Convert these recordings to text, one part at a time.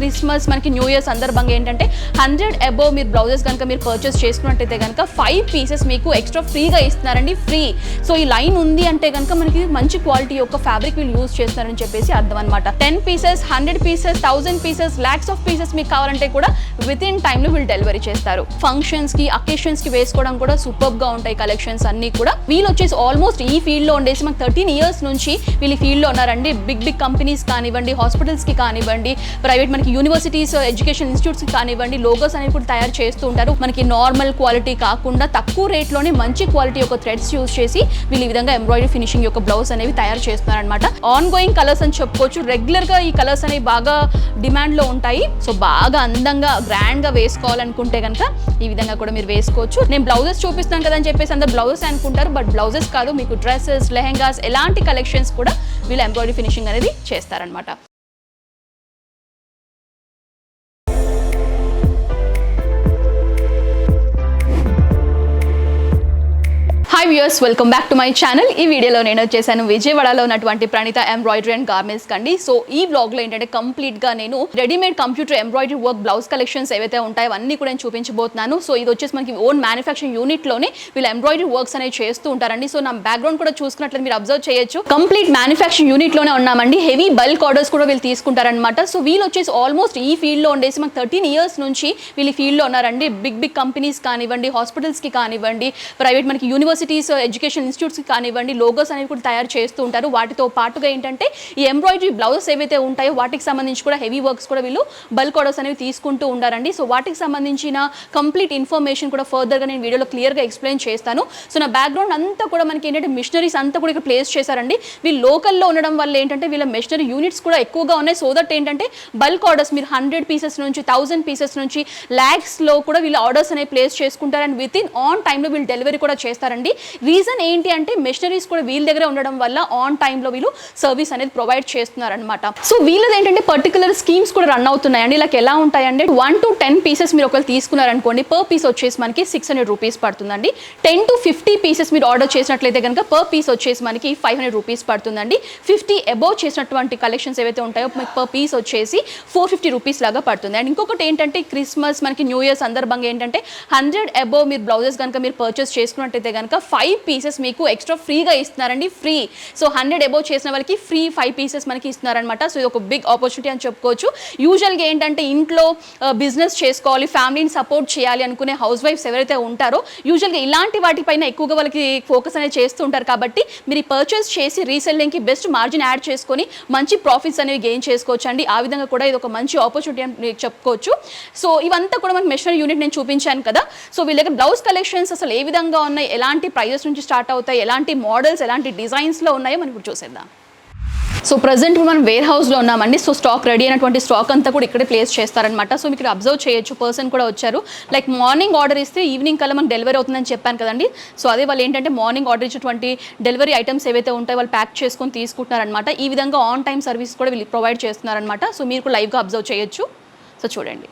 Christmas మనకి new year సందర్భంగా ఏంటంటే 100 అబోవ్ మీరు బ్లౌజెస్ కనుక మీరు పర్చేస్ చేసుకున్నట్టయితే కనుక 5 పీసెస్ మీకు ఎక్స్ట్రా ఫ్రీగా ఇస్తున్నారండి, ఫ్రీ. సో ఈ లైన్ ఉంది అంటే కనుక మనకి మంచి క్వాలిటీ యొక్క ఫ్యాబ్రిక్ వీళ్ళు యూజ్ చేస్తున్నారని చెప్పేసి అర్థం అనమాట. 10 pieces, 100 pieces, 1000 pieces, lakhs of pieces మీకు కావాలంటే కూడా విత్ ఇన్ టైంలో వీళ్ళు డెలివరీ చేస్తారు. ఫంక్షన్స్ కి, అకేషన్స్ కి వేసుకోవడం కూడా సూపర్ గా ఉంటాయి కలెక్షన్స్ అన్ని కూడా. వీళ్ళు వచ్చేసి ఆల్మోస్ట్ ఈ ఫీల్డ్ లో ఉండేసి మనకు 13 ఇయర్స్ నుంచి వీళ్ళు ఫీల్డ్ లో ఉన్నారండి. బిగ్ కంపెనీస్ కానివ్వండి, హాస్పిటల్స్ కి కానివ్వండి, ప్రైవేట్ మనకి యూనివర్సిటీస్, ఎడ్యుకేషన్ ఇన్స్టిట్యూట్స్ కి కానివ్వండి, లోగోస్ అనేవి కూడా తయారు చేస్తూ ఉంటారు. మనకి నార్మల్ క్వాలిటీ కాకుండా తక్కువ రేట్ లోనే మంచి క్వాలిటీ యొక్క థ్రెడ్స్ యూజ్ చేసి వీళ్ళు ఈ విధంగా ఎంబ్రాయిడరీ ఫినిషింగ్ యొక్క బ్లౌజ్ అనేవి తయారు చేస్తున్నారు అనమాట. ఆన్ గోయింగ్ కలర్స్ అని చెప్పుకోవచ్చు. రెగ్యులర్ గా ఈ కలర్స్ అనేవి బాగా డిమాండ్ లో ఉంటాయి. సో బాగా అందంగా గ్రాండ్ గా వేసుకోవాలనుకుంటే కనుక ఈ విధంగా కూడా మీరు వేసుకోవచ్చు. నేను బ్లౌజెస్ చూపిస్తాను కదా అని చెప్పేసి అందరు బ్లౌజెస్ అనుకుంటారు, బట్ బ్లౌజెస్ కాదు, మీకు డ్రెస్సెస్, లెహెంగాస్, ఎలాంటి కలెక్షన్స్ కూడా వీళ్ళు ఎంబ్రాయిడరీ ఫినిషింగ్ అనేది చేస్తారనమాట. Hi viewers, welcome back to my channel. ఈ వీడియోలో నేను వచ్చేసాను విజయవాడలో ఉన్నటువంటి ప్రణీత ఎంబ్రాయిడరీ అండ్ గార్మెంట్స్ కండి. సో ఈ బ్లాగ్ లో ఏంటంటే కంప్లీట్ గా నేను readymade computer embroidery work blouse collections ఏవైతే ఉంటాయో అన్ని కూడా నేను చూపించబోతున్నాను. సో ఇది వచ్చేసి మనకి ఓన్ మ్యానుఫ్యాక్చరింగ్ యూనిట్ లోనే వీళ్ళు ఎంబ్రాయిడరీ వర్క్స్ అనేవి చేస్తూ ఉంటారండి. సో నా బ్యాక్గ్రౌండ్ కూడా చూసుకున్నట్లయితే మీరు అబ్జర్వ్ చేయొచ్చు, కంప్లీట్ మ్యానుఫ్యాక్చరింగ్ యూనిట్ లోనే ఉన్నామండి. హెవీ బల్క్ ఆర్డర్స్ కూడా వీళ్ళు తీసుకుంటారనమాట. సో వీళ్ళు వచ్చేసి ఆల్మోస్ట్ ఈ ఫీల్డ్ లో ఉండేసి మనకు 13 ఇయర్స్ నుంచి వీళ్ళు ఫీల్డ్ లో ఉన్నారండి. బిగ్ కంపెనీస్ కానివ్వండి, హాస్పిటల్స్ కి కానివ్వండి, ప్రైవేట్ మనకి యూనివర్సిటీస్, ఎడ్యుకేషన్ ఇన్స్టిట్యూట్స్ కానివ్వండి, లోగోస్ అనేవి కూడా తయారు చేస్తూ ఉంటారు. వాటితో పాటుగా ఏంటంటే ఈ ఎంబ్రాయిడరీ బ్లౌజెస్ ఏవైతే ఉంటాయో వాటికి సంబంధించి కూడా హెవీ వర్క్స్ కూడా వీళ్ళు బల్క్ ఆర్డర్స్ అనేవి తీసుకుంటూ ఉంటారండి. సో వాటికి సంబంధించిన కంప్లీట్ ఇన్ఫర్మేషన్ కూడా ఫర్దర్గా నేను వీడియోలో క్లియర్గా ఎక్స్ప్లెయిన్ చేస్తాను. సో నా బ్యాక్గ్రౌండ్ అంతా కూడా మనకి ఏంటంటే మిషనరీస్ అంతా కూడా ఇక్కడ ప్లేస్ చేశారండి. వీళ్ళు లోకల్లో ఉండడం వల్ల ఏంటంటే వీళ్ళ మిషనరీ యూనిట్స్ కూడా ఎక్కువగా ఉన్నాయి. సో దట్ ఏంటంటే బల్క్ ఆర్డర్స్ మీరు 100 పీసెస్ నుంచి, 1000 పీసెస్ నుంచి, ల్యాక్స్లో కూడా వీళ్ళు ఆర్డర్స్ అనేవి ప్లేస్ చేసుకుంటారు. అండ్ విత్ ఇన్ ఆన్ టైంలో వీళ్ళు డెలివరీ కూడా చేస్తారండి. రీజన్ ఏంటి అంటే మెషినరీస్ కూడా వీళ్ళ దగ్గర ఉండడం వల్ల ఆన్ టైంలో వీళ్ళు సర్వీస్ అనేది ప్రొవైడ్ చేస్తున్నారనమాట. సో వీళ్ళది ఏంటంటే పర్టికులర్ స్కీమ్స్ కూడా రన్ అవుతున్నాయండి. ఇలా ఎలా ఉంటాయంటే 1 to 10 పీసెస్ మీరు ఒకవేళ తీసుకున్నారనుకోండి, పర్ పీస్ వచ్చేసి మనకి 600 రూపీస్ పడుతుందండి. 10 to 50 పీసెస్ మీరు ఆర్డర్ చేసినట్లయితే కనుక పర్ పీస్ వచ్చేసి మనకి 500 రూపీస్ పడుతుందండి. 50 అబోవ్ చేసినటువంటి కలెక్షన్స్ ఏవైతే ఉంటాయో మీకు పర్ పీస్ వచ్చేసి 450 రూపీస్ లాగా పడుతుంది. అండ్ ఇంకొకటి ఏంటంటే క్రిస్మస్ మనకి న్యూ ఇయర్ సందర్భంగా ఏంటంటే 100 అబోవ్ మీరు బ్లౌజెస్ కనుక మీరు పర్చేస్ చేసుకున్నట్టయితే కనుక 5 పీసెస్ మీకు ఎక్స్ట్రా ఫ్రీగా ఇస్తున్నారండి, ఫ్రీ. సో 100 అబోవ్ చేసిన వాళ్ళకి ఫ్రీ 5 పీసెస్ మనకి ఇస్తున్నారనమాట. సో ఇది ఒక బిగ్ ఆపర్చునిటీ అని చెప్పుకోవచ్చు. యూజువల్గా ఏంటంటే ఇంట్లో బిజినెస్ చేసుకోవాలి, ఫ్యామిలీని సపోర్ట్ చేయాలి అనుకునే హౌస్ వైఫ్స్ ఎవరైతే ఉంటారో యూజువల్గా ఇలాంటి వాటిపైన ఎక్కువగా వాళ్ళకి ఫోకస్ అనేది చేస్తూ ఉంటారు. కాబట్టి మీరు పర్చేస్ చేసి రీసెల్లింగ్కి బెస్ట్ మార్జిన్ యాడ్ చేసుకొని మంచి ప్రాఫిట్స్ అనేవి గెయిన్ చేసుకోవచ్చు అండి. ఆ విధంగా కూడా ఇది ఒక మంచి ఆపర్చునిటీ అని చెప్పుకోవచ్చు. సో ఇవంతా కూడా మనకి మెషినరీ యూనిట్ నేను చూపించాను కదా. సో వీళ్ళ దగ్గర బ్లౌజ్ కలెక్షన్స్ అసలు ఏ విధంగా ఉన్నాయి, ఎలాంటి ప్రైజెస్ నుంచి స్టార్ట్ అవుతాయి, ఎలాంటి మోడల్స్, ఎలాంటి డిజైన్స్లో ఉన్నాయో మనం ఇప్పుడు చూసేద్దాం. సో ప్రజెంట్ మనం వేర్ హౌస్లో ఉన్నామండి. సో స్టాక్ రెడీ అయినటువంటి స్టాక్ అంతా కూడా ఇక్కడే ప్లేస్ చేస్తారనమాట. సో మీకు అబ్జర్వ్ చేయొచ్చు, పర్సన్ కూడా వచ్చారు. లైక్ మార్నింగ్ ఆర్డర్ ఇస్తే ఈవినింగ్ కల్లా మనకు డెలివరీ అవుతుందని చెప్పాను కదండి. సో అదే వాళ్ళు ఏంటంటే మార్నింగ్ ఆర్డర్ ఇచ్చేటువంటి డెలివరీ ఐటమ్స్ ఏవైతే ఉంటాయో వాళ్ళు ప్యాక్ చేసుకొని తీసుకుంటున్నారనమాట. ఈ విధంగా ఆన్ టైం సర్వీస్ కూడా వీళ్ళు ప్రొవైడ్ చేస్తున్నారనమాట. సో మీరు కూడా లైవ్గా అబ్జర్వ్ చేయొచ్చు. సో చూడండి.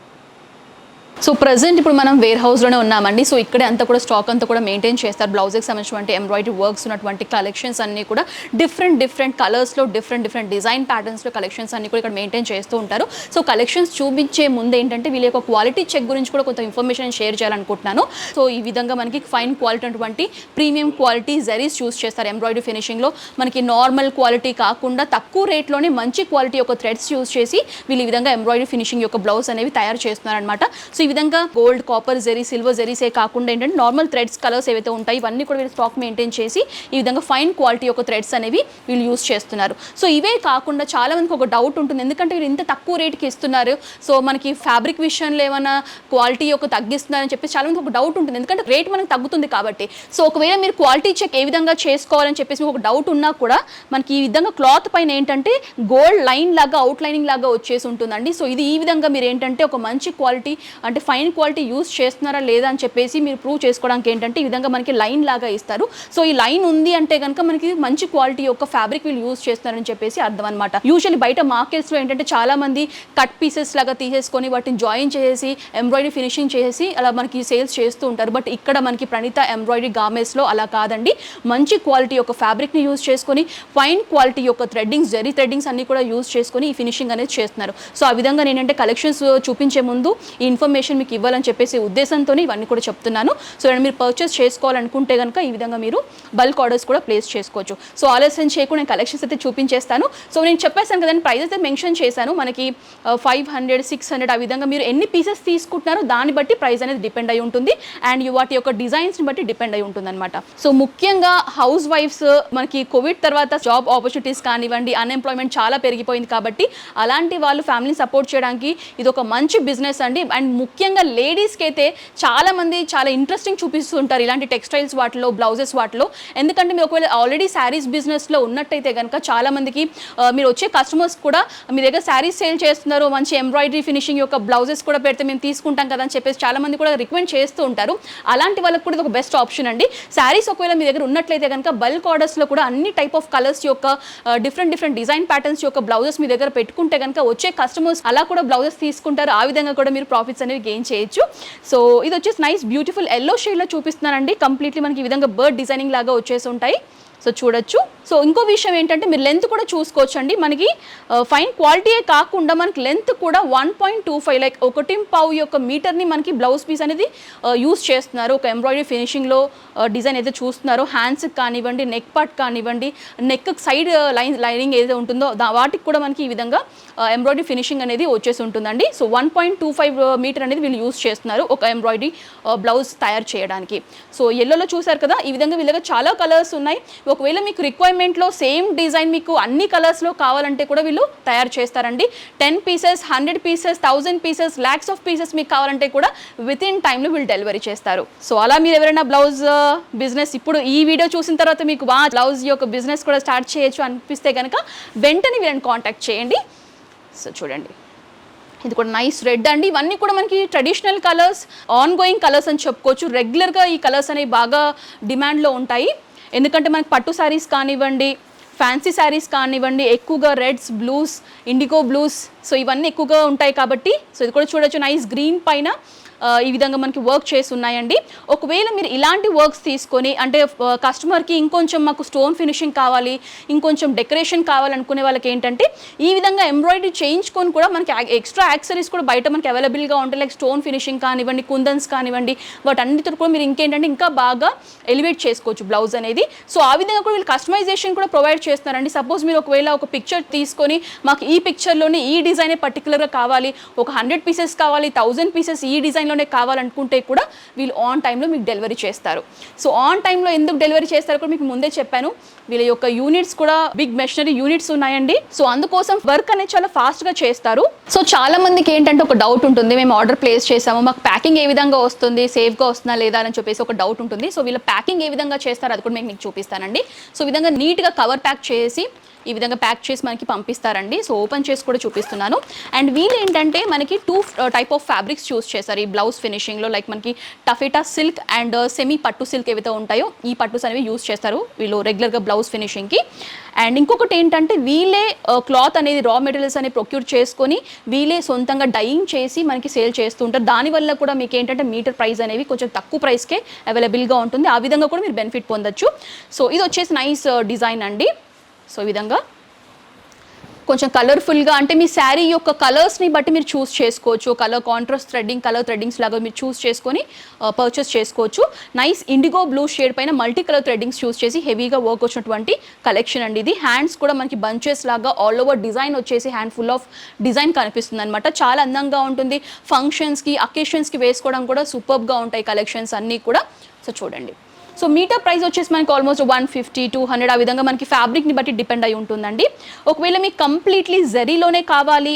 సో ప్రజెంట్ ఇప్పుడు మనం వేర్ హౌస్లోనే ఉన్నామండి. సో ఇక్కడే అంతా కూడా స్టాక్ అంతా కూడా మెయింటైన్ చేస్తారు. బ్లౌజ్కి సంబంధించినటువంటి ఎంబ్రాయిడరీ వర్క్స్ ఉన్నటువంటి కలెక్షన్స్ అన్నీ కూడా డిఫరెంట్ కలర్స్లో డిఫరెంట్ డిజైన్ ప్యాటర్న్స్లో కలెక్షన్స్ అన్నీ కూడా ఇక్కడ మెయింటైన్ చేస్తూ ఉంటారు. సో కలెక్షన్స్ చూపించే ముందు ఏంటంటే వీళ్ళ యొక్క క్వాలిటీ చెక్ గురించి కూడా కొంత ఇన్ఫర్మేషన్ షేర్ చేయాలనుకుంటున్నాను. సో ఈ విధంగా మనకి ఫైన్ క్వాలిటీ అటువంటి ప్రీమియం క్వాలిటీ జరీస్ యూస్ చేస్తారు ఎంబ్రాయిడరీ ఫినిషింగ్లో. మనకి నార్మల్ క్వాలిటీ కాకుండా తక్కువ రేట్లోనే మంచి క్వాలిటీ యొక్క థ్రెడ్స్ యూస్ చేసి వీళ్ళు ఈ విధంగా ఎంబ్రాయిడరీ ఫినిషింగ్ యొక్క బ్లౌజ్ అనేవి తయారు చేస్తున్నారనమాట. సో ఈ విధంగా గోల్డ్, కాపర్ జరీ, సిల్వర్ జరీసే కాకుండా ఏంటంటే నార్మల్ థ్రెడ్స్ కలర్స్ ఏవైతే ఉంటాయి ఇవన్నీ కూడా వీళ్ళు స్టాక్ మెయింటైన్ చేసి ఈ విధంగా ఫైన్ క్వాలిటీ యొక్క థ్రెడ్స్ అనేవి వీళ్ళు యూస్ చేస్తున్నారు. సో ఇవే కాకుండా చాలా మందికి ఒక డౌట్ ఉంటుంది, ఎందుకంటే వీళ్ళు ఇంత తక్కువ రేట్కి ఇస్తున్నారు, సో మనకి ఫ్యాబ్రిక్ విషయంలో ఏమైనా క్వాలిటీ యొక్క తగ్గిస్తున్నారని చెప్పి చాలా మందికి ఒక డౌట్ ఉంటుంది, ఎందుకంటే రేట్ మనకు తగ్గుతుంది కాబట్టి. సో ఒకవేళ మీరు క్వాలిటీ చెక్ ఏ విధంగా చేసుకోవాలని చెప్పేసి ఒక డౌట్ ఉన్నా కూడా మనకి ఈ విధంగా క్లాత్ పైన ఏంటంటే గోల్డ్ లైన్ లాగా, అవుట్ లైనింగ్ లాగా వచ్చేసి ఉంటుందండి. సో ఇది ఈ విధంగా మీరు ఏంటంటే ఒక మంచి క్వాలిటీ అంటే అంటే ఫైన్ క్వాలిటీ యూస్ చేస్తున్నారా లేదా అని చెప్పేసి మీరు ప్రూవ్ చేసుకోవడానికి ఏంటంటే ఈ విధంగా మనకి లైన్ లాగా ఇస్తారు. సో ఈ లైన్ ఉంది అంటే కనుక మనకి మంచి క్వాలిటీ యొక్క ఫ్యాబ్రిక్ వీళ్ళు యూస్ చేస్తున్నారని చెప్పేసి అర్థం అనమాట. యూజువల్లీ బయట మార్కెట్స్లో ఏంటంటే చాలా మంది కట్ పీసెస్ లాగా తీసేసుకొని వాటిని జాయిన్ చేసి ఎంబ్రాయిడరీ ఫినిషింగ్ చేసి అలా మనకి సేల్స్ చేస్తూ ఉంటారు. బట్ ఇక్కడ మనకి ప్రణీత ఎంబ్రాయిడరీ గార్మెంట్స్లో అలా కాదండి. మంచి క్వాలిటీ యొక్క ఫ్యాబ్రిక్ని యూజ్ చేసుకొని ఫైన్ క్వాలిటీ యొక్క థ్రెడ్డింగ్స్, జరీ థ్రెడ్డింగ్స్ అన్ని కూడా యూజ్ చేసుకొని ఈ ఫినిషింగ్ అనేది చేస్తున్నారు. సో ఆ విధంగా నేనంటే కలెక్షన్స్ చూపించే ముందు ఈ ఇన్ఫర్మేషన్ మీకు ఇవ్వాలని చెప్పేసి ఉద్దేశంతో ఇవన్నీ కూడా చెప్తున్నాను. సో మీరు పర్చేస్ చేసుకోవాలనుకుంటే కనుక ఈ విధంగా మీరు బల్క్ ఆర్డర్స్ కూడా ప్లేస్ చేసుకోవచ్చు. సో ఆలస్యం చేయకుండా నేను కలెక్షన్స్ అయితే చూపించేస్తాను. సో నేను చెప్పేసాను కదండి, ప్రైస్ అయితే మెన్షన్ చేశాను. మనకి 500, 600 ఆ విధంగా మీరు ఎన్ని పీసెస్ తీసుకుంటున్నారో దాన్ని బట్టి ప్రైస్ అనేది డిపెండ్ అయి ఉంటుంది. అండ్ వాటి యొక్క డిజైన్స్ని బట్టి డిపెండ్ అయి ఉంటుంది అనమాట. సో ముఖ్యంగా హౌస్ వైఫ్స్ మనకి కోవిడ్ తర్వాత జాబ్ ఆపర్చునిటీస్ కానివ్వండి, అన్ఎంప్లాయ్మెంట్ చాలా పెరిగిపోయింది కాబట్టి అలాంటి వాళ్ళు ఫ్యామిలీని సపోర్ట్ చేయడానికి ఇది ఒక మంచి బిజినెస్ అండి. అండ్ ముఖ్యంగా లేడీస్కి అయితే చాలా మంది చాలా ఇంట్రెస్టింగ్ చూపిస్తుంటారు ఇలాంటి టెక్స్టైల్స్ వాటిలో, బ్లౌజెస్ వాటిలో. ఎందుకంటే మీరు ఒకవేళ ఆల్రెడీ శారీస్ బిజినెస్లో ఉన్నట్టయితే కనుక చాలా మందికి మీరు వచ్చే కస్టమర్స్ కూడా మీ దగ్గర శారీస్ సేల్ చేస్తున్నారు, మంచి ఎంబ్రాయిడరీ ఫినిషింగ్ యొక్క బ్లౌజెస్ కూడా పెడితే మేము తీసుకుంటాం కదా అని చెప్పేసి చాలా మంది కూడా రికమెండ్ చేస్తూ ఉంటారు. అలాంటి వాళ్ళకి కూడా ఇది ఒక బెస్ట్ ఆప్షన్ అండి. శారీస్ ఒకవేళ మీ దగ్గర ఉన్నట్లయితే కనుక బల్క్ ఆర్డర్స్లో కూడా అన్ని టైప్ ఆఫ్ కలర్స్ యొక్క డిఫరెంట్ డిజైన్ ప్యాటర్న్స్ యొక్క బ్లౌజెస్ మీ దగ్గర పెట్టుకుంటే కనుక వచ్చే కస్టమర్స్ అలా కూడా బ్లౌజెస్ తీసుకుంటారు. ఆ విధంగా కూడా మీరు ప్రాఫిట్స్ అనేవి గెయిన్ చేయొచ్చు. సో ఇది వచ్చేసి నైస్ బ్యూటిఫుల్ ఎల్లో షేడ్లో చూపిస్తున్నానండి. కంప్లీట్లీ మనకి ఈ విధంగా బర్డ్ డిజైనింగ్ లాగా వచ్చేసి ఉంటాయి. సో చూడొచ్చు. సో ఇంకో విషయం ఏంటంటే మీరు లెంత్ కూడా చూసుకోవచ్చండి. మనకి ఫైన్ క్వాలిటీయే కాకుండా మనకి లెంత్ కూడా 1.25 లైక్ 1.5 యొక్క మీటర్ని మనకి బ్లౌజ్ పీస్ అనేది యూస్ చేస్తున్నారు. ఒక ఎంబ్రాయిడరీ ఫినిషింగ్లో డిజైన్ అయితే చూస్తున్నారో హ్యాండ్స్కి కానివ్వండి, నెక్ పార్ట్ కానివ్వండి, నెక్ సైడ్ లైనింగ్ ఏదైతే ఉంటుందో వాటికి కూడా మనకి ఈ విధంగా ఎంబ్రాయిడరీ ఫినిషింగ్ అనేది వచ్చేసి ఉంటుందండి. సో 1.25 మీటర్ అనేది వీళ్ళు యూస్ చేస్తున్నారు ఒక ఎంబ్రాయిడరీ బ్లౌజ్ తయారు చేయడానికి. సో ఎల్లోలో చూసారు కదా, ఈ విధంగా వీళ్ళగా చాలా కలర్స్ ఉన్నాయి. ఒకవేళ మీకు రిక్వైర్మెంట్లో సేమ్ డిజైన్ మీకు అన్ని కలర్స్లో కావాలంటే కూడా వీళ్ళు తయారు చేస్తారండి. 10 pieces, 100 pieces, 1000 pieces, lakhs of pieces మీకు కావాలంటే కూడా విత్ ఇన్ టైంలో వీళ్ళు డెలివరీ చేస్తారు. సో అలా మీరు ఎవరైనా బ్లౌజ్ బిజినెస్ ఇప్పుడు ఈ వీడియో చూసిన తర్వాత మీకు బ్లౌజ్ యొక్క బిజినెస్ కూడా స్టార్ట్ చేయొచ్చు అనిపిస్తే కనుక వెంటనే వీళ్ళని కాంటాక్ట్ చేయండి. సో చూడండి, ఇది కూడా నైస్ రెడ్ అండి. ఇవన్నీ కూడా మనకి traditional colours, on going colours అని చెప్పుకోవచ్చు. రెగ్యులర్గా ఈ కలర్స్ అనేవి బాగా డిమాండ్లో ఉంటాయి. ఎందుకంటే మనకి పట్టు శారీస్ కానివ్వండి, ఫ్యాన్సీ శారీస్ కానివ్వండి, ఎక్కువగా reds, blues, IndiGo blues, so ఇవన్నీ ఎక్కువగా ఉంటాయి కాబట్టి. సో ఇది కూడా చూడొచ్చు, నైస్ గ్రీన్ పైన ఈ విధంగా మనకి వర్క్ చేసి ఉన్నాయండి. ఒకవేళ మీరు ఇలాంటి వర్క్స్ తీసుకొని అంటే కస్టమర్కి ఇంకొంచెం మాకు స్టోన్ ఫినిషింగ్ కావాలి, ఇంకొంచెం డెకరేషన్ కావాలనుకునే వాళ్ళకి ఏంటంటే ఈ విధంగా ఎంబ్రాయిడరీ చేయించుకొని కూడా మనకి ఎక్స్ట్రా యాక్సరీస్ కూడా బయట మనకి అవైలబుల్గా ఉంటాయి. లైక్ స్టోన్ ఫినిషింగ్ కానివ్వండి, కుందన్స్ కానివ్వండి, వాటన్నిటితో కూడా మీరు ఇంకేంటంటే ఇంకా బాగా ఎలివేట్ చేసుకోవచ్చు బ్లౌజ్ అనేది. సో ఆ విధంగా కూడా వీళ్ళు కస్టమైజేషన్ కూడా ప్రొవైడ్ చేస్తున్నారండి. సపోజ్ మీరు ఒకవేళ ఒక పిక్చర్ తీసుకొని మాకు ఈ పిక్చర్లోనే ఈ డిజైనే పర్టికులర్గా కావాలి, ఒక 100 పీసెస్ కావాలి, 1000 పీసెస్ ఈ డిజైన్లోనే కావాలనుకుంటే కూడా వీళ్ళు ఆన్ టైంలో మీకు డెలివరీ చేస్తారు. సో ఆన్ టైంలో ఎందుకు డెలివరీ చేస్తారో కూడా మీకు ముందే చెప్పాను. వీళ్ళ యొక్క యూనిట్స్ కూడా బిగ్ మెషినరీ యూనిట్స్ ఉన్నాయండి. సో అందుకోసం వర్క్ అనేది చాలా ఫాస్ట్గా చేస్తారు. సో చాలా మందికి ఏంటంటే ఒక డౌట్ ఉంటుంది, మేము ఆర్డర్ ప్లేస్ చేసాము, మాకు ప్యాకింగ్ ఏ విధంగా వస్తుంది, సేఫ్గా వస్తుందా లేదా అని చెప్పేసి ఒక డౌట్ ఉంటుంది. సో వీళ్ళ ప్యాకింగ్ ఏ విధంగా చేస్తారో అది కూడా మీకు చూపిస్తానండి. సో ఈ విధంగా నీట్గా కవర్ ప్యాక్ చేసి ఈ విధంగా ప్యాక్ చేసి మనకి పంపిస్తారండి. సో ఓపెన్ చేసి కూడా చూపిస్తున్నాను. అండ్ వీళ్ళు ఏంటంటే మనకి 2 టైప్ ఆఫ్ ఫ్యాబ్రిక్స్ చూస్ చేస్తారు ఈ బ్లౌజ్ ఫినిషింగ్లో. లైక్ మనకి టఫేటా సిల్క్ అండ్ సెమీ పట్టు సిల్క్ ఏవైతే ఉంటాయో ఈ పట్టుస్ అనేవి యూస్ చేస్తారు వీళ్ళు రెగ్యులర్గా బ్లౌజ్ ఫినిషింగ్కి. అండ్ ఇంకొకటి ఏంటంటే వీళ్ళే క్లాత్ అనేది రా మెటీరియల్స్ అనేవి ప్రొక్యూర్ చేసుకొని వీళ్ళే సొంతంగా డైయింగ్ చేసి మనకి సేల్ చేస్తుంటారు. దానివల్ల కూడా మీకు ఏంటంటే మీటర్ ప్రైస్ అనేవి కొంచెం తక్కువ ప్రైస్కే అవైలబుల్గా ఉంటుంది. ఆ విధంగా కూడా మీరు బెనిఫిట్ పొందొచ్చు. సో ఇది వచ్చేసి నైస్ డిజైన్ అండి. సో ఈ విధంగా కొంచెం కలర్ఫుల్గా అంటే మీ శారీ యొక్క కలర్స్ని బట్టి మీరు చూస్ చేసుకోవచ్చు. Colour contrast threading, colour threadings లాగా మీరు చూస్ చేసుకొని పర్చేస్ చేసుకోవచ్చు. నైస్ ఇండిగో బ్లూ షేడ్ పైన మల్టీ కలర్ థ్రెడ్డింగ్స్ చూస్ చేసి హెవీగా వర్క్ వచ్చినటువంటి కలెక్షన్ అండి ఇది. హ్యాండ్స్ కూడా మనకి బంచెస్ లాగా ఆల్ ఓవర్ డిజైన్ వచ్చేసి హ్యాండ్ ఫుల్ ఆఫ్ డిజైన్ కనిపిస్తుంది అనమాట. చాలా అందంగా ఉంటుంది. ఫంక్షన్స్కి, అకేషన్స్కి వేసుకోవడం కూడా సూపర్గా ఉంటాయి కలెక్షన్స్ అన్నీ కూడా. సో చూడండి, సో మీటర్ ప్రైస్ వచ్చేసి మనకి ఆల్మోస్ట్ 150, 200 ఆ విధంగా మనకి ఫ్యాబ్రిక్ని బట్టి డిపెండ్ అయి ఉంటుందండి. ఒకవేళ మీకు కంప్లీట్లీ జరీలోనే కావాలి,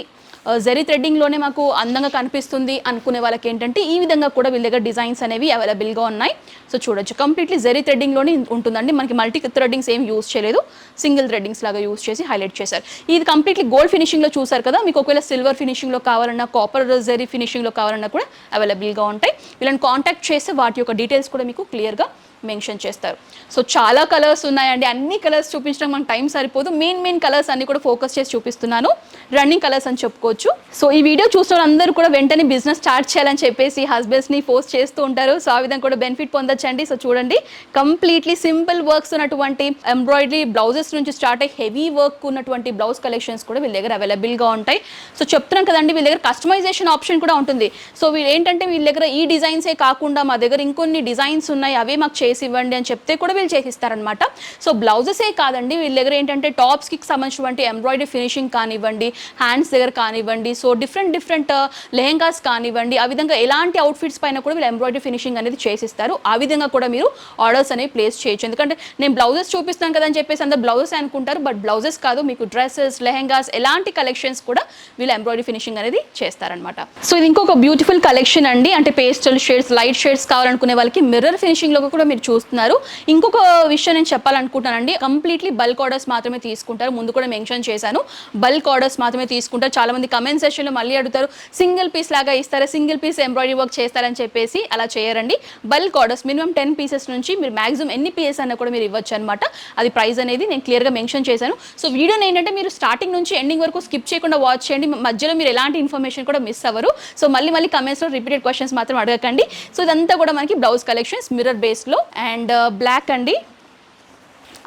జరీ థ్రెడ్డింగ్లోనే మాకు అందంగా కనిపిస్తుంది అనుకునే వాళ్ళకి ఏంటంటే ఈ విధంగా కూడా వీళ్ళ దగ్గర డిజైన్స్ అనేవి అవైలబుల్గా ఉన్నాయి. సో చూడొచ్చు, కంప్లీట్లీ జరీ థ్రెడ్డింగ్లోనే ఉంటుందండి. మనకి మల్టీ థ్రెడ్డింగ్స్ ఏం యూస్ చేయలేదు, సింగిల్ థ్రెడ్డింగ్స్ లాగా యూస్ చేసి హైలైట్ చేశారు. ఇది కంప్లీట్లీ గోల్డ్ ఫినిషింగ్లో చూసారు కదా. మీకు ఒకవేళ సిల్వర్ ఫినిషింగ్లో కావాలన్నా, కాపర్ జరీ ఫినిషింగ్లో కావాలన్నా కూడా అవైలబుల్గా ఉంటాయి. వీళ్ళని కాంటాక్ట్ చేస్తే వాటి యొక్క డీటెయిల్స్ కూడా మీకు క్లియర్గా మెన్షన్ చేస్తారు. సో చాలా కలర్స్ ఉన్నాయండి. అన్ని కలర్స్ చూపించడం మనకు టైం సరిపోదు. మెయిన్ కలర్స్ అన్ని కూడా ఫోకస్ చేసి చూపిస్తున్నాను. రన్నింగ్ కలర్స్ అని చెప్పుకోవచ్చు. సో ఈ వీడియో చూసిన అందరూ కూడా వెంటనే బిజినెస్ స్టార్ట్ చేయాలని చెప్పేసి హస్బెండ్స్ని ఫోర్స్ చేస్తూ ఉంటారు. సో ఆ విధంగా కూడా బెనిఫిట్ పొందొచ్చండి. సో చూడండి, కంప్లీట్లీ సింపుల్ వర్క్స్ ఉన్నటువంటి ఎంబ్రాయిడరీ బ్లౌజెస్ నుంచి స్టార్ట్ అయ్యి హెవీ వర్క్ ఉన్నటువంటి బ్లౌజ్ కలెక్షన్స్ కూడా వీళ్ళ దగ్గర అవైలబుల్గా ఉంటాయి. సో చెప్తున్నాం కదండి, వీళ్ళ దగ్గర కస్టమైజేషన్ ఆప్షన్ కూడా ఉంటుంది. సో వీళ్ళు ఏంటంటే వీళ్ళ దగ్గర ఈ డిజైన్సే కాకుండా మా దగ్గర ఇంకొన్ని డిజైన్స్ ఉన్నాయి, అవే మాకు చేసి ఇవ్వండి అని చెప్తే కూడా వీళ్ళు చేసిస్తారనమాట. సో బ్లౌజెసే కాదండి, వీళ్ళ దగ్గర ఏంటంటే టాప్స్కి సంబంధించినటువంటి ఎంబ్రాయిడరీ ఫినిషింగ్ కానివ్వండి, హ్యాండ్స్ దగ్గర కానివ్వండి, సో డిఫరెంట్ లెహెంగాస్ కానివ్వండి, ఆ విధంగా ఎలాంటి అవుట్ఫిట్స్ పైన కూడా వీళ్ళు ఎంబ్రాయిడరీ ఫినిషింగ్ అనేది చేసిస్తారు. ఆ విధంగా కూడా మీరు ఆర్డర్స్ అనేవి ప్లేస్ చేయొచ్చు. ఎందుకంటే నేను బ్లౌజెస్ చూపిస్తాను కదా అని చెప్పేసి అందరూ బ్లౌజెస్ అనుకుంటారు, బట్ బ్లౌజెస్ కాదు, మీకు డ్రెస్సెస్, లెహెంగాస్ ఎలాంటి కలెక్షన్స్ కూడా వీళ్ళు ఎంబ్రాయిడరీ ఫినిషింగ్ అనేది చేస్తారనమాట. సో ఇది ఇంకొక బ్యూటిఫుల్ కలెక్షన్ అండి. అంటే పేస్టల్ షేడ్స్, లైట్ షేడ్స్ కావాలనుకునే వాళ్ళకి మిర్రర్ ఫినిషింగ్లో కూడా మీరు చూస్తున్నారు. ఇంకొక విషయం నేను చెప్పాలనుకుంటానండి, కంప్లీట్లీ బల్క్ ఆర్డర్స్ మాత్రమే తీసుకుంటారు. ముందు కూడా మెన్షన్ చేశాను, బల్క్ ఆర్డర్స్ మాత్రమే తీసుకుంటారు. చాలా మంది కమెంట్ సెక్షన్లో మళ్ళీ అడుగుతారు, సింగిల్ పీస్ లాగా ఇస్తారా, సింగిల్ పీస్ ఎంబ్రాయిడరీ వర్క్ చేస్తారని చెప్పేసి. అలా చేయరండి. బల్క్ ఆర్డర్స్ మినిమం 10 పీసెస్ నుంచి మీరు మాక్సిమం ఎన్ని పీసెస్ అన్న కూడా మీరు ఇవ్వచ్చు అనమాట. అది ప్రైస్ అనేది నేను క్లియర్గా మెన్షన్ చేశాను. సో వీడియోని ఏంటంటే మీరు స్టార్టింగ్ నుంచి ఎండింగ్ వరకు స్కిప్ చేయకుండా వాచ్ చేయండి. మధ్యలో మీరు ఎలాంటి ఇన్ఫర్మేషన్ కూడా మిస్ అవ్వరు. సో మళ్ళీ కమెంట్స్లో రిపీటెడ్ క్వశ్చన్స్ మాత్రం అడగకండి. సో ఇదంతా కూడా మనకి బ్లౌజ్ కలెక్షన్స్ మిర్రర్ బేస్లో అండ్ బ్లాక్ అండి.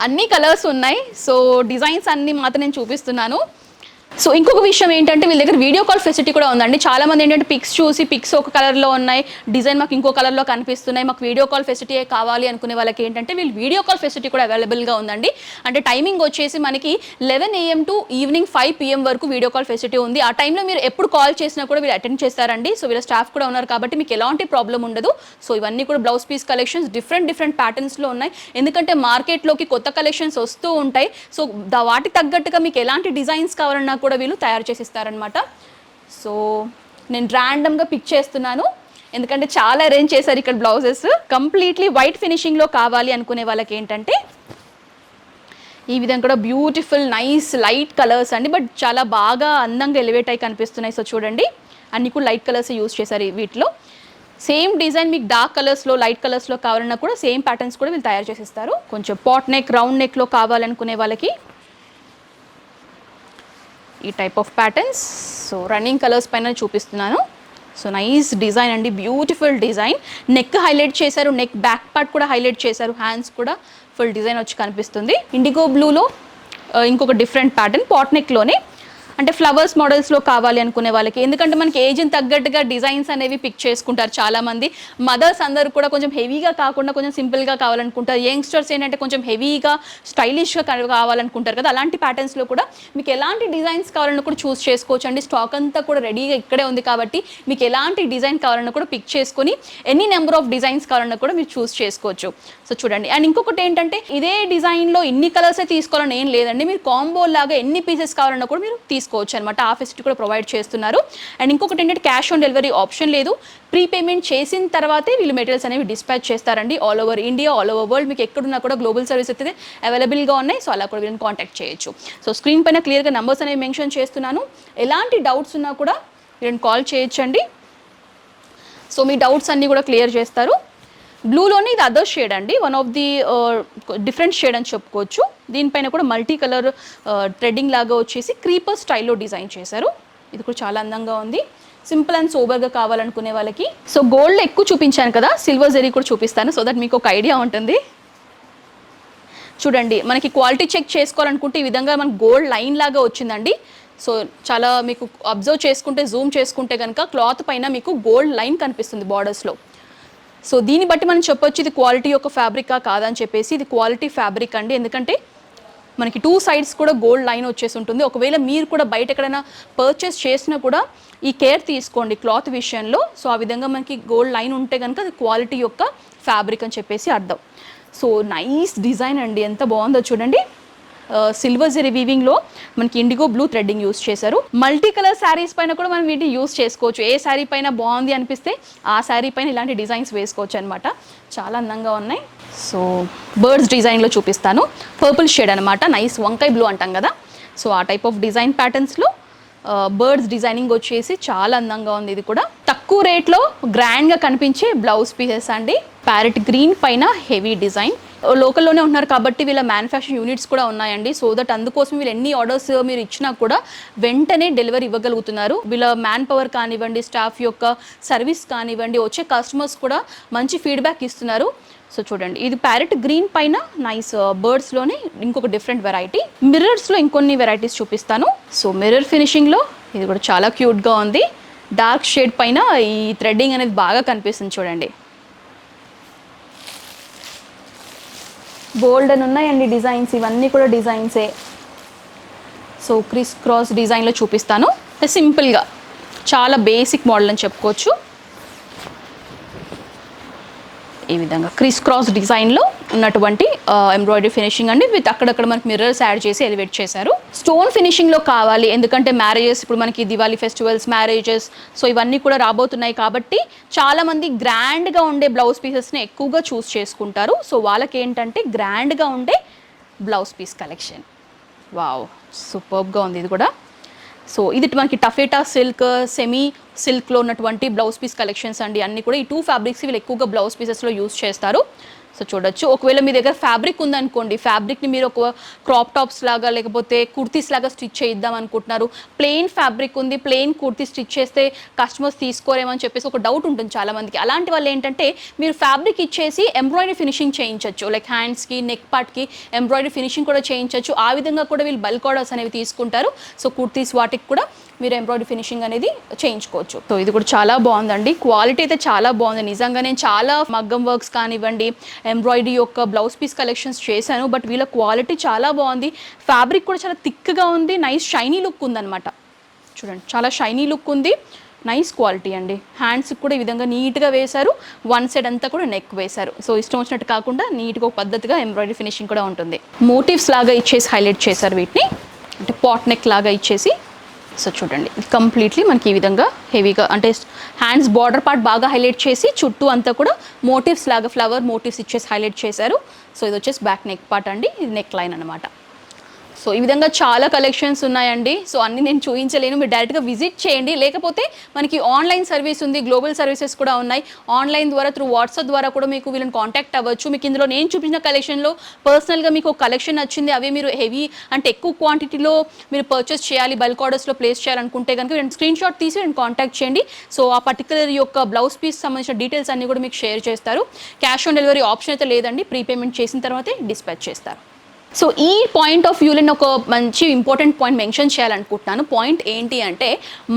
అన్ని కలర్స్ ఉన్నాయి. సో డిజైన్స్ అన్ని మాత్రం నేను చూపిస్తున్నాను. సో ఇంకొక విషయం ఏంటంటే వీళ్ళ దగ్గర వీడియో కాల్ ఫెసిలిటీ కూడా ఉందండి. చాలా మంది ఏంటంటే పిక్స్ చూసి పిక్స్ ఒక కలర్లో ఉన్నాయి, డిజైన్ మాకు ఇంకో కలర్లో కనిపిస్తున్నాయి, మాకు వీడియో కాల్ ఫెసిలిటీ కావాలి అనుకునే వాళ్ళకి ఏంటంటే వీళ్ళు వీడియో కాల్ ఫెసిలిటీ కూడా అవైలబుల్గా ఉందండి. అంటే టైమింగ్ వచ్చేసి మనకి 11 AM టు ఈవినింగ్ 5 PM వరకు వీడియో కాల్ ఫెసిలిటీ ఉంది. ఆ టైంలో మీరు ఎప్పుడు కాల్ చేసినా కూడా వీళ్ళు అటెండ్ చేస్తారండి. సో వీళ్ళ స్టాఫ్ కూడా ఉన్నారు కాబట్టి మీకు ఎలాంటి ప్రాబ్లం ఉండదు. సో ఇవన్నీ కూడా బ్లౌజ్ పీస్ కలెక్షన్స్ డిఫరెంట్ ప్యాటర్న్స్లో ఉన్నాయి. ఎందుకంటే మార్కెట్లోకి కొత్త కలెక్షన్స్ వస్తూ ఉంటాయి. సో వాటికి తగ్గట్టుగా మీకు ఎలాంటి డిజైన్స్ కావాలన్నా కూడా వీళ్ళు తయారు చేసి ఇస్తారనమాట. సో నేను ర్యాండమ్గా పిక్ చేస్తున్నాను, ఎందుకంటే చాలా అరేంజ్ చేశారు ఇక్కడ బ్లౌజెస్. కంప్లీట్లీ వైట్ ఫినిషింగ్లో కావాలి అనుకునే వాళ్ళకి ఏంటంటే ఈ విధంగా కూడా బ్యూటిఫుల్ నైస్ లైట్ కలర్స్ అండి, బట్ చాలా బాగా అందంగా ఎలివేట్ అయి కనిపిస్తున్నాయి. సో చూడండి, అన్ని కూడా లైట్ కలర్స్ యూజ్ చేశారు వీటిలో. సేమ్ డిజైన్ మీకు డార్క్ కలర్స్లో, లైట్ కలర్స్లో కావాలన్నా కూడా సేమ్ ప్యాటర్న్స్ కూడా వీళ్ళు తయారు చేసిస్తారు. కొంచెం పాట్ నెక్, రౌండ్ నెక్లో కావాలనుకునే వాళ్ళకి ఈ type of patterns. So running colours పైన చూపిస్తున్నాను. సో నైస్ డిజైన్ అండి, బ్యూటిఫుల్ డిజైన్. నెక్ హైలైట్ చేశారు, నెక్ బ్యాక్ పార్ట్ కూడా హైలైట్ చేశారు, హ్యాండ్స్ కూడా ఫుల్ డిజైన్ వచ్చి కనిపిస్తుంది. ఇండిగో బ్లూలో ఇంకొక డిఫరెంట్ ప్యాటర్న్ పాట్ నెక్లోనే, అంటే ఫ్లవర్స్ మోడల్స్లో కావాలి అనుకునే వాళ్ళకి. ఎందుకంటే మనకి ఏజ్ని తగ్గట్టుగా డిజైన్స్ అనేవి పిక్ చేసుకుంటారు చాలామంది. మదర్స్ అందరూ కూడా కొంచెం హెవీగా కాకుండా కొంచెం సింపుల్గా కావాలనుకుంటారు. యంగ్స్టర్స్ ఏంటంటే కొంచెం హెవీగా స్టైలిష్గా కావాలనుకుంటారు కదా. అలాంటి ప్యాటర్న్స్లో కూడా మీకు ఎలాంటి డిజైన్స్ కావాలన్నా కూడా చూస్ చేసుకోవచ్చు అండి. స్టాక్ అంతా కూడా రెడీగా ఇక్కడే ఉంది కాబట్టి మీకు ఎలాంటి డిజైన్ కావాలన్నా కూడా పిక్ చేసుకొని ఎనీ నెంబర్ ఆఫ్ డిజైన్స్ కావాలన్నా కూడా మీరు చూస్ చేసుకోవచ్చు. సో చూడండి, అండ్ ఇంకొకటి ఏంటంటే ఇదే డిజైన్లో ఇన్ని కలర్సే తీసుకోవాలని ఏం లేదండి. మీరు కాంబో లాగా ఎన్ని పీసెస్ కావాలన్నా కూడా మీరు తీసుకోవచ్చు అనమాట. ఆ ఫెసిలిటీ కూడా ప్రొవైడ్ చేస్తున్నారు. అండ్ ఇంకొకటి ఏంటంటే క్యాష్ ఆన్ డెలివరీ ఆప్షన్ లేదు. ప్రీ పేమెంట్ చేసిన తర్వాతే వీళ్ళు మెటీరియల్స్ అనేవి డిస్పాచ్ చేస్తారండి. All over India, all over world, మీకు ఎక్కడున్నా కూడా గ్లోబల్ సర్వీస్ అయితే అవైలబుల్గా ఉన్నాయి. సో అలా కూడా వీళ్ళని కాంటాక్ట్ చేయొచ్చు. సో స్క్రీన్ పైన క్లియర్గా నెంబర్స్ అనేవి మెన్షన్ చేస్తున్నాను. ఎలాంటి డౌట్స్ ఉన్నా కూడా వీళ్ళని కాల్ చేయొచ్చండి. సో మీ డౌట్స్ అన్నీ కూడా క్లియర్ చేస్తారు. బ్లూలోనే ఇది అదర్ షేడ్ అండి, one of the different shade అని చెప్పుకోవచ్చు. దీనిపైన కూడా మల్టీ కలర్ థ్రెడ్డింగ్ లాగా వచ్చేసి క్రీపర్ స్టైల్లో డిజైన్ చేశారు. ఇది కూడా చాలా అందంగా ఉంది. సింపుల్ అండ్ సోబర్గా కావాలనుకునే వాళ్ళకి. సో గోల్డ్ ఎక్కువ చూపించాను కదా, సిల్వర్ జరీ కూడా చూపిస్తాను, సో దట్ మీకు ఒక ఐడియా ఉంటుంది. చూడండి, మనకి క్వాలిటీ చెక్ చేసుకోవాలనుకుంటే ఈ విధంగా మనకు గోల్డ్ లైన్ లాగా వచ్చిందండి. సో చాలా మీకు అబ్జర్వ్ చేసుకుంటే, జూమ్ చేసుకుంటే కనుక క్లాత్ పైన మీకు గోల్డ్ లైన్ కనిపిస్తుంది బార్డర్స్లో. సో దీన్ని బట్టి మనం చెప్పొచ్చు ఇది క్వాలిటీ యొక్క ఫ్యాబ్రికా కాదని చెప్పేసి. ఇది క్వాలిటీ ఫ్యాబ్రిక్ అండి, ఎందుకంటే మనకి 2 sides కూడా గోల్డ్ లైన్ వచ్చేసి ఉంటుంది. ఒకవేళ మీరు కూడా బయట ఎక్కడైనా పర్చేస్ చేసినా కూడా ఈ కేర్ తీసుకోండి క్లాత్ విషయంలో. సో ఆ విధంగా మనకి గోల్డ్ లైన్ ఉంటే కనుక అది క్వాలిటీ యొక్క ఫ్యాబ్రిక్ అని చెప్పేసి అర్థం. సో నైస్ డిజైన్ అండి, ఎంత బాగుందో చూడండి. సిల్వర్ జరీ వీవింగ్లో మనకి ఇండిగో బ్లూ థ్రెడ్డింగ్ యూస్ చేశారు. మల్టీ కలర్ శారీస్ పైన కూడా మనం వీటిని యూస్ చేసుకోవచ్చు. ఏ శారీ పైన బాగుంది అనిపిస్తే ఆ శారీ పైన ఇలాంటి డిజైన్స్ వేసుకోవచ్చు అనమాట. చాలా అందంగా ఉన్నాయి. సో బర్డ్స్ డిజైన్లో చూపిస్తాను. పర్పుల్ షేడ్ అనమాట, నైస్ వంకాయ బ్లూ అంటాం కదా, సో ఆ టైప్ ఆఫ్ డిజైన్ ప్యాటర్న్స్లో బర్డ్స్ డిజైనింగ్ వచ్చేసి చాలా అందంగా ఉంది. ఇది కూడా తక్కువ రేట్లో గ్రాండ్గా కనిపించే బ్లౌజ్ పీసెస్ అండి. ప్యారెట్ గ్రీన్ పైన హెవీ డిజైన్. లోకల్లోనే ఉన్నారు కాబట్టి వీళ్ళ మ్యానుఫ్యాక్చరింగ్ యూనిట్స్ కూడా ఉన్నాయండి. సో దట్ అందుకోసం వీళ్ళు ఎన్ని ఆర్డర్స్ మీరు ఇచ్చినా కూడా వెంటనే డెలివరీ ఇవ్వగలుగుతున్నారు. వీళ్ళ మ్యాన్ పవర్ కానివ్వండి, స్టాఫ్ యొక్క సర్వీస్ కానివ్వండి, వచ్చే కస్టమర్స్ కూడా మంచి ఫీడ్బ్యాక్ ఇస్తున్నారు. సో చూడండి, ఇది ప్యారెట్ గ్రీన్ పైన నైస్ బర్డ్స్లోనే ఇంకొక డిఫరెంట్ వెరైటీ. మిర్రర్స్లో ఇంకొన్ని వెరైటీస్ చూపిస్తాను. సో మిర్రర్ ఫినిషింగ్లో ఇది కూడా చాలా క్యూట్గా ఉంది. డార్క్ షేడ్ పైన ఈ థ్రెడ్డింగ్ అనేది బాగా కనిపిస్తుంది చూడండి. బోల్డ్ అని ఉన్నాయండి డిజైన్స్, ఇవన్నీ కూడా డిజైన్సే. సో క్రిస్ క్రాస్ డిజైన్లో చూపిస్తాను. సింపుల్గా చాలా బేసిక్ మోడల్ అని చెప్పుకోవచ్చు. ఈ విధంగా క్రిస్ క్రాస్ డిజైన్లో ఉన్నటువంటి ఎంబ్రాయిడరీ ఫినిషింగ్ అండి. విత్ అక్కడక్కడ మనకి మిర్రర్స్ యాడ్ చేసి ఎలివేట్ చేశారు. స్టోన్ ఫినిషింగ్లో కావాలి, ఎందుకంటే మ్యారేజెస్, ఇప్పుడు మనకి దివాళీ ఫెస్టివల్స్, మ్యారేజెస్, సో ఇవన్నీ కూడా రాబోతున్నాయి కాబట్టి చాలామంది గ్రాండ్గా ఉండే బ్లౌజ్ పీసెస్ని ఎక్కువగా చూస్ చేసుకుంటారు. సో వాళ్ళకి ఏంటంటే గ్రాండ్గా ఉండే బ్లౌజ్ పీస్ కలెక్షన్. వావ్, సూపర్గా ఉంది ఇది కూడా. సో ఇది మనకి టఫేటా సిల్క్, సెమీ సిల్క్లో ఉన్నటువంటి బ్లౌజ్ పీస్ కలెక్షన్స్ అండి. అన్నీ కూడా ఈ 2 ఫ్యాబ్రిక్స్ వీళ్ళు ఎక్కువగా బ్లౌజ్ పీసెస్లో యూస్ చేస్తారు. సో చూడొచ్చు, ఒకవేళ మీ దగ్గర ఫ్యాబ్రిక్ ఉందనుకోండి, ఫ్యాబ్రిక్ని మీరు ఒక క్రాప్ టాప్స్ లాగా లేకపోతే కుర్తీస్ లాగా స్టిచ్ చేయిద్దాం అనుకుంటున్నారు, ప్లెయిన్ ఫ్యాబ్రిక్ ఉంది, ప్లెయిన్ కుర్తీ స్టిచ్ చేస్తే కస్టమర్స్ తీసుకోరేమని చెప్పేసి ఒక డౌట్ ఉంటుంది చాలామందికి. అలాంటి వాళ్ళు ఏంటంటే మీరు ఫ్యాబ్రిక్ ఇచ్చేసి ఎంబ్రాయిడరీ ఫినిషింగ్ చేయించవచ్చు, లైక్ హ్యాండ్స్కి, నెక్ పార్ట్కి ఎంబ్రాయిడరీ ఫినిషింగ్ కూడా చేయించవచ్చు. ఆ విధంగా కూడా వీళ్ళు బల్క్ ఆర్డర్స్ అనేవి తీసుకుంటారు. సో కుర్తీస్ వాటికి కూడా మీరు ఎంబ్రాయిడరీ ఫినిషింగ్ అనేది చేయించుకోవచ్చు. సో ఇది కూడా చాలా బాగుందండి, క్వాలిటీ అయితే చాలా బాగుంది నిజంగా. నేను చాలా మగ్గం వర్క్స్ కానివ్వండి, ఎంబ్రాయిడరీ యొక్క బ్లౌజ్ పీస్ కలెక్షన్స్ చేశాను, బట్ వీళ్ళ క్వాలిటీ చాలా బాగుంది. ఫ్యాబ్రిక్ కూడా చాలా థిక్గా ఉంది, నైస్ షైనీ లుక్ ఉందన్నమాట. చూడండి, చాలా షైనీ లుక్ ఉంది, నైస్ క్వాలిటీ అండి. హ్యాండ్స్కి కూడా ఈ విధంగా నీట్గా వేశారు, వన్ సైడ్ అంతా కూడా నెక్ వేశారు. సో ఇష్టం వచ్చినట్టు కాకుండా నీట్గా ఒక పద్ధతిగా ఎంబ్రాయిడరీ ఫినిషింగ్ కూడా ఉంటుంది. మోటివ్స్ లాగా ఇచ్చేసి హైలైట్ చేశారు వీటిని, అంటే పాట్ నెక్ లాగా ఇచ్చేసి. సో చూడండి, కంప్లీట్లీ మనకి ఈ విధంగా హెవీగా, అంటే హ్యాండ్స్ బార్డర్ పార్ట్ బాగా హైలైట్ చేసి చుట్టూ అంతా కూడా మోటివ్స్ లాగా ఫ్లవర్ మోటివ్స్ ఇచ్చేసి హైలైట్ చేశారు. సో ఇది వచ్చేసి బ్యాక్ నెక్ పార్ట్ అండి, ఇది నెక్ లైన్ అనమాట. సో ఈ విధంగా చాలా కలెక్షన్స్ ఉన్నాయండి. సో అన్నీ నేను చూపించలేను, మీరు డైరెక్ట్గా విజిట్ చేయండి. లేకపోతే మనకి ఆన్లైన్ సర్వీస్ ఉంది, గ్లోబల్ సర్వీసెస్ కూడా ఉన్నాయి. ఆన్లైన్ ద్వారా త్రూ వాట్సాప్ ద్వారా కూడా మీకు వీళ్ళని కాంటాక్ట్ అవ్వచ్చు. మీకు ఇందులో నేను చూపించిన కలెక్షన్లో పర్సనల్గా మీకు ఒక కలెక్షన్ నచ్చింది, అవే మీరు హెవీ అంటే ఎక్కువ క్వాంటిటీలో మీరు పర్చేస్ చేయాలి, బల్క్ ఆర్డర్స్లో ప్లేస్ చేయాలనుకుంటే కనుక నేను స్క్రీన్ షాట్ తీసి నేను కాంటాక్ట్ చేయండి. సో ఆ పర్టికులర్ యొక్క బ్లౌజ్ పీస్ సంబంధించిన డీటెయిల్స్ అన్నీ కూడా మీకు షేర్ చేస్తారు. క్యాష్ ఆన్ డెలివరీ ఆప్షన్ అయితే లేదండి, ప్రీపేమెంట్ చేసిన తర్వాతే డిస్పాచ్ చేస్తారు. సో ఈ పాయింట్ ఆఫ్ వ్యూలో నేను ఒక మంచి ఇంపార్టెంట్ పాయింట్ మెన్షన్ చేయాలనుకుంటున్నాను. పాయింట్ ఏంటి అంటే,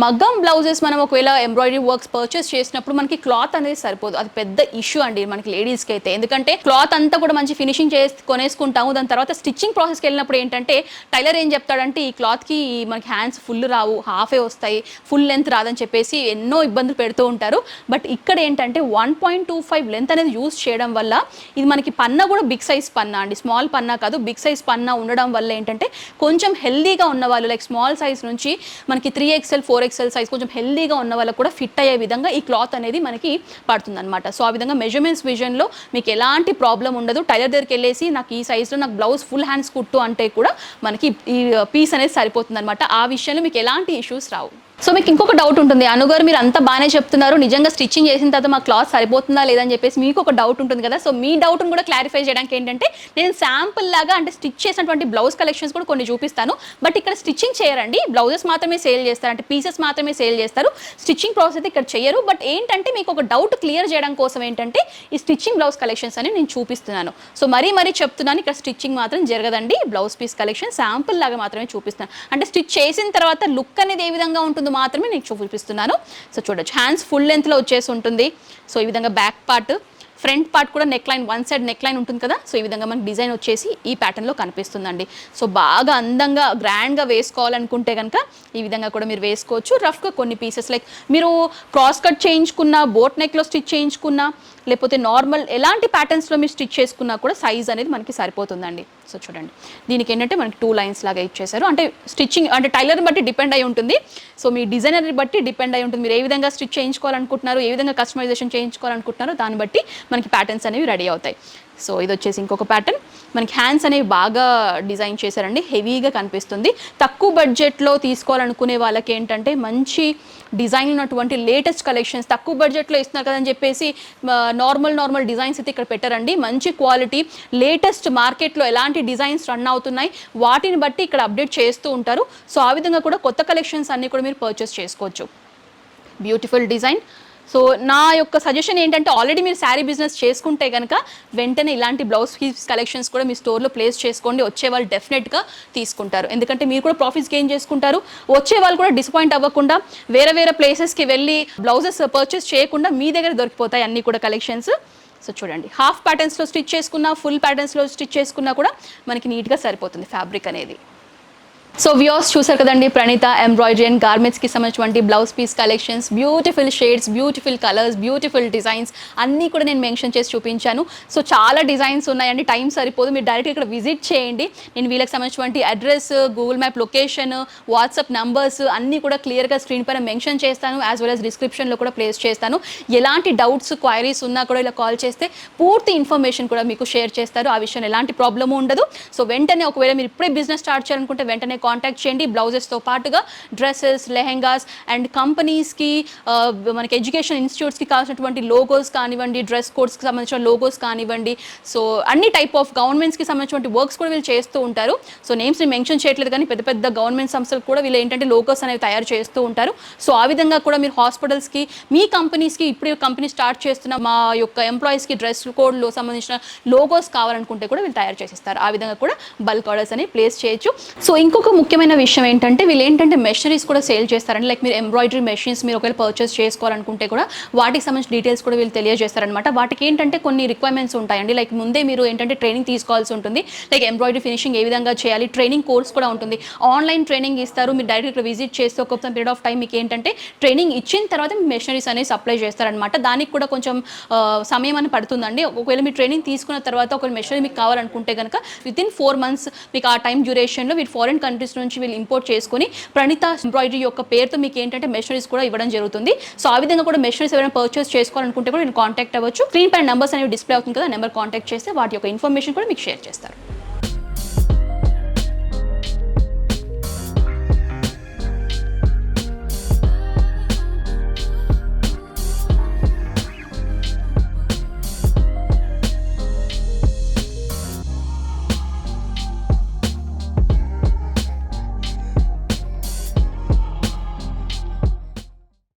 మగ్గం బ్లౌజెస్ మనం ఒకవేళ ఎంబ్రాయిడరీ వర్క్స్ పర్చేస్ చేసినప్పుడు మనకి క్లాత్ అనేది సరిపోదు. అది పెద్ద ఇష్యూ అండి మనకి లేడీస్కి అయితే. ఎందుకంటే క్లాత్ అంతా కూడా మంచి ఫినిషింగ్ చేసి కొనేసుకుంటాము, దాని తర్వాత స్టిచ్చింగ్ ప్రాసెస్కి వెళ్ళినప్పుడు ఏంటంటే టైలర్ ఏం చెప్తాడంటే ఈ క్లాత్కి మనకి హ్యాండ్స్ ఫుల్ రావు, హాఫే వస్తాయి, ఫుల్ లెంత్ రాదని చెప్పేసి ఎన్నో ఇబ్బందులు పెడుతూ ఉంటారు. బట్ ఇక్కడ ఏంటంటే 1.25 లెంత్ అనేది యూస్ చేయడం వల్ల ఇది మనకి పన్నా కూడా బిగ్ సైజ్ పన్నా అండి, స్మాల్ పన్నా కాదు, బిగ్ సైజ్ పన్నా ఉండడం వల్ల ఏంటంటే కొంచెం హెల్దీగా ఉన్న వాళ్ళు, లైక్ స్మాల్ సైజ్ నుంచి మనకి 3XL 4XL సైజ్ కొంచెం హెల్దీగా ఉన్న వాళ్ళకు కూడా ఫిట్ అయ్యే విధంగా ఈ క్లాత్ అనేది మనకి పడుతుంది అనమాట. సో ఆ విధంగా మెజర్మెంట్స్ విజన్లో మీకు ఎలాంటి ప్రాబ్లం ఉండదు. టైలర్ దగ్గరికి వెళ్ళేసి నాకు ఈ సైజ్లో నాకు బ్లౌజ్ ఫుల్ హ్యాండ్స్ కుట్టు అంటే కూడా మనకి ఈ పీస్ అనేది సరిపోతుంది అనమాట. ఆ విషయంలో మీకు ఎలాంటి ఇష్యూస్ రావు. సో మీకు ఇంకొక డౌట్ ఉంటుంది, అనుగారు మీరు అంతా బాగానే చెప్తున్నారు, నిజంగా స్టిచ్చింగ్ చేసిన తర్వాత మా క్లాత్ సరిపోతుందా లేదని చెప్పేసి మీకు ఒక డౌట్ ఉంటుంది కదా. సో మీ డౌట్ని కూడా క్లారిఫై చేయడానికి ఏంటంటే నేను శాంపుల్ లాగా అంటే స్టిచ్ చేసినటువంటి బ్లౌజ్ కలెక్షన్స్ కూడా కొన్ని చూపిస్తాను. బట్ ఇక్కడ స్టిచ్చింగ్ చేయరండి, బ్లౌజెస్ మాత్రమే సేల్ చేస్తారు, అంటే పీసెస్ మాత్రమే సేల్ చేస్తారు, స్టిచ్చింగ్ ప్రాసెస్ అయితే ఇక్కడ చేయరు. బట్ ఏంటంటే మీకు ఒక డౌట్ క్లియర్ చేయడం కోసం ఏంటంటే ఈ స్టిచ్చింగ్ బ్లౌజ్ కలెక్షన్స్ అని నేను చూపిస్తున్నాను. సో మరీ చెప్తున్నాను, ఇక్కడ స్టిచ్చింగ్ మాత్రం జరగదండి, బ్లౌజ్ పీస్ కలెక్షన్ శాంపుల్ లాగా మాత్రమే చూపిస్తాను. అంటే స్టిచ్ చేసిన తర్వాత లుక్ అనేది ఏ విధంగా ఉంటుందో మాత్రమే నేను చూపిస్తున్నాను. సో చూడొచ్చు, హ్యాండ్స్ ఫుల్ లెంత్లో వచ్చేసి ఉంటుంది. సో ఈ విధంగా బ్యాక్ పార్ట్, ఫ్రంట్ పార్ట్ కూడా neck line, one side neck line ఉంటుంది కదా. సో ఈ విధంగా మనకి డిజైన్ వచ్చేసి ఈ ప్యాటర్న్లో కనిపిస్తుందండి. సో బాగా అందంగా గ్రాండ్గా వేసుకోవాలనుకుంటే కనుక ఈ విధంగా కూడా మీరు వేసుకోవచ్చు. రఫ్గా కొన్ని పీసెస్ లైక్ మీరు క్రాస్ కట్ చేయించుకున్న, బోట్ నెక్లో స్టిచ్ చేయించుకున్నా, లేకపోతే నార్మల్ ఎలాంటి ప్యాటర్న్స్లో మీరు స్టిచ్ చేసుకున్నా కూడా సైజ్ అనేది మనకి సరిపోతుందండి. సో చూడండి, దీనికి ఏంటంటే మనకి 2 లైన్స్ లాగా ఇచ్చేసారు. అంటే స్టిచ్చింగ్ అంటే టైలర్ని బట్టి డిపెండ్ అయి ఉంటుంది. సో మీ డిజైనర్ని బట్టి డిపెండ్ అయి ఉంటుంది. మీరు ఏ విధంగా స్టిచ్ చేయించుకోవాలనుకుంటున్నారు, ఏ విధంగా కస్టమైజేషన్ చేయించుకోవాలనుకుంటున్నారో దాన్ని బట్టి మనకి ప్యాటర్న్స్ అనేవి రెడీ అవుతాయి. సో ఇది వచ్చేసి ఇంకొక ప్యాటర్న్. మనకి హ్యాండ్స్ అనేవి బాగా డిజైన్ చేశారండి, హెవీగా కనిపిస్తుంది. తక్కువ బడ్జెట్లో తీసుకోవాలనుకునే వాళ్ళకి ఏంటంటే మంచి డిజైన్ ఉన్నటువంటి లేటెస్ట్ కలెక్షన్స్ తక్కువ బడ్జెట్లో ఇస్తున్నారు కదని చెప్పేసి నార్మల్ డిజైన్స్ అయితే ఇక్కడ పెట్టారండి. మంచి క్వాలిటీ లేటెస్ట్ మార్కెట్లో ఎలాంటి డిజైన్స్ రన్ అవుతున్నాయి వాటిని బట్టి ఇక్కడ అప్డేట్ చేస్తూ ఉంటారు. సో ఆ విధంగా కూడా కొత్త కలెక్షన్స్ అన్నీ కూడా మీరు పర్చేస్ చేసుకోవచ్చు. Beautiful design. సో నా యొక్క సజెషన్ ఏంటంటే ఆల్రెడీ మీరు శారీ బిజినెస్ చేసుకుంటే కనుక వెంటనే ఇలాంటి బ్లౌజ్ పీస్ కలెక్షన్స్ కూడా మీ స్టోర్లో ప్లేస్ చేసుకోండి. వచ్చే వాళ్ళు డెఫినెట్గా తీసుకుంటారు. ఎందుకంటే మీరు కూడా ప్రాఫిట్స్ గెయిన్ చేసుకుంటారు. వచ్చే వాళ్ళు కూడా డిసప్పాయింట్ అవ్వకుండా వేరే ప్లేసెస్కి వెళ్ళి బ్లౌజెస్ పర్చేస్ చేయకుండా మీ దగ్గర దొరికిపోతాయి అన్నీ కూడా కలెక్షన్స్. సో చూడండి, హాఫ్ ప్యాటర్న్స్లో స్టిచ్ చేసుకున్నా ఫుల్ ప్యాటర్న్స్లో స్టిచ్ చేసుకున్నా కూడా మనకి నీట్గా సరిపోతుంది ఫ్యాబ్రిక్ అనేది. సో వ్యూవర్స్ చూసారు కదండి, ప్రణీత ఎంబ్రాయిడరీ అండ్ గార్మెంట్స్కి సంబంధించినటువంటి blouse piece collections, beautiful shades, beautiful colours, beautiful designs అన్నీ కూడా నేను మెన్షన్ చేసి చూపించాను. సో చాలా డిజైన్స్ ఉన్నాయండి, టైం సరిపోదు. మీరు డైరెక్ట్గా ఇక్కడ విజిట్ చేయండి. నేను వీళ్ళకి సంబంధించినటువంటి address, Google map location, WhatsApp numbers అన్నీ కూడా క్లియర్గా స్క్రీన్ పైన మెన్షన్ చేస్తాను. యాజ్ వెల్ యాజ్ డిస్క్రిప్షన్లో కూడా ప్లేస్ చేస్తాను. ఎలాంటి డౌట్స్, క్వైరీస్ ఉన్నా కూడా ఇలా కాల్ చేస్తే పూర్తి ఇన్ఫర్మేషన్ కూడా మీకు షేర్ చేస్తారు. ఆ విషయం ఎలాంటి ప్రాబ్లము ఉండదు. సో వెంటనే ఒకవేళ మీరు ఇప్పుడే బిజినెస్ స్టార్ట్ చేయాలనుకుంటే వెంటనే కాంటాక్ట్ చేయండి. బ్లౌజెస్తో పాటుగా డ్రెస్సెస్, లెహెంగాస్ అండ్ కంపెనీస్కి, మనకి ఎడ్యుకేషన్ ఇన్స్టిట్యూట్స్కి కావాల్సినటువంటి లోగోస్ కానివ్వండి, డ్రెస్ కోడ్స్కి సంబంధించిన లోగోస్ కానివ్వండి, సో అన్ని టైప్ ఆఫ్ గవర్నమెంట్స్కి సంబంధించినటువంటి వర్క్స్ కూడా వీళ్ళు చేస్తూ ఉంటారు. సో నేమ్స్ని మెన్షన్ చేయట్లేదు కానీ పెద్ద పెద్ద గవర్నమెంట్ సంస్థలు కూడా వీళ్ళు ఏంటంటే లోగోస్ అనేవి తయారు చేస్తూ ఉంటారు. సో ఆ విధంగా కూడా మీరు హాస్పిటల్స్కి, మీ కంపెనీస్కి, ఇప్పుడు కంపెనీ స్టార్ట్ చేస్తున్న మా యొక్క ఎంప్లాయీస్కి డ్రెస్ కోడ్లో సంబంధించిన లోగోస్ కావాలనుకుంటే కూడా వీళ్ళు తయారు చేసిస్తారు. ఆ విధంగా కూడా బల్క్ ఆర్డర్స్ అనేవి ప్లేస్ చేయొచ్చు. సో ఇంకొక ముఖ్యమైన విషయం ఏంటంటే వీళ్ళు ఏంటంటే మెషినరీస్ కూడా సేల్ చేస్తారండి. లైక్ మీరు ఎంబ్రాయిడరీ మెషిన్స్ మీరు ఒకవేళ పర్చేస్ చేసుకోవాలనుకుంటే కూడా వాటికి సంబంధించిన డీటెయిల్స్ కూడా వీళ్ళు తెలియజేస్తారనమాట. వాటికి ఏంటంటే కొన్ని రిక్వైర్మెంట్స్ ఉంటాయండి. లైక్ ముందే మీరు ఏంటంటే ట్రైనింగ్ తీసుకోవాల్సి ఉంటుంది. లైక్ ఎంబ్రాయిడరీ ఫినిషింగ్ ఏ విధంగా చేయాలి, ట్రైనింగ్ కోర్స్ కూడా ఉంటుంది. ఆన్లైన్ ట్రైనింగ్ ఇస్తారు. మీరు డైరెక్ట్గా విజిట్ చేస్తే ఒక పీరియడ్ ఆఫ్ టైం మీకు ఏంటంటే ట్రైనింగ్ ఇచ్చిన తర్వాత మీ మెషినరీస్ అనేవి సప్లై చేస్తారనమాట. దానికి కూడా కొంచెం సమయం అని పడుతుందండి. ఒకవేళ మీరు ట్రైనింగ్ తీసుకున్న తర్వాత ఒక మెషినరీ మీకు కావాలనుకుంటే కనుక వితిన్ 4 months మీకు ఆ టైం డ్యూరేషన్లో మీరు ఫారిన్ కంట్రీస్ నుంచి వీళ్ళు ఇంపోర్ట్ చేసుకొని ప్రణీత ఎంబ్రాయిడరీ యొక్క పేరుతో మీకు ఏంటంటే మెషినరీస్ కూడా ఇవ్వడం జరుగుతుంది. సో ఆ విధంగా కూడా మెషినరీస్ ఎవరైనా పర్చేస్ చేసుకోవాలనుకుంటే కూడా నేను కాంటాక్ట్ అవ్వచ్చు. స్క్రీన్ పైన నెంబర్స్ అనేవి డిస్ప్లే అవుతుంది కదా, నెంబర్ కాంటాక్ట్ చేస్తే వాటి యొక్క ఇన్ఫర్మేషన్ కూడా మీకు షేర్ చేస్తారు.